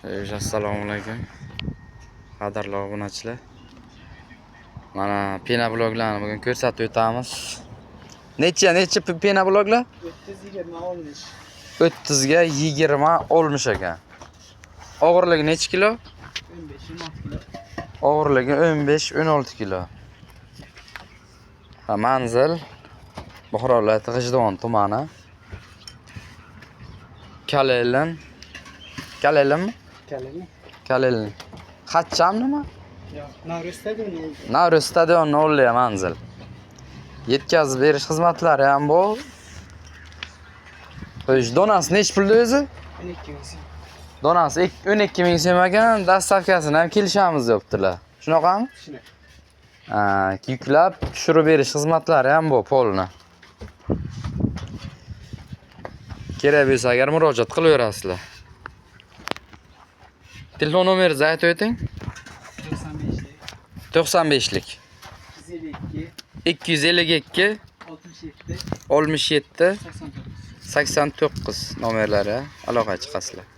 Assalomu alaykum. Qadrli obunachilar. Mana pena bloglarni bugun ko'rsatib o'tamiz. Necha pena bloglar? 30-20 olmuş. 30 ga 20 olmuş ekan. Og'irligi necha kilo? 15-16 kilo. Og'irligi 15-16 kilo. Manzil Buxoro viloyati G'ijduvon tumani. Kalelin. Kalelinmi? Kalemi. Kalelin. Xatcham nima? Yo'q, Navruz stadioni. Navruz stadioni o'rnida manzil. Yetkazib berish xizmatlari ham bor. Xo'sh, donasi necha pulda o'zi? 12 ming so'm. Donasi 12 ming so'm ekan, dastavkasini ham kelishamiz debdilar. Shunaqami? Shunday. Yuklab tushirib berish xizmatlari ham bor polni. Kerak bo'lsa agar murojaat qilaverasizlar. Telefon nomeringizni aytib o'ting. 95lik 252 67 67 89. 89 nomerlari aloqa chiqasizlar.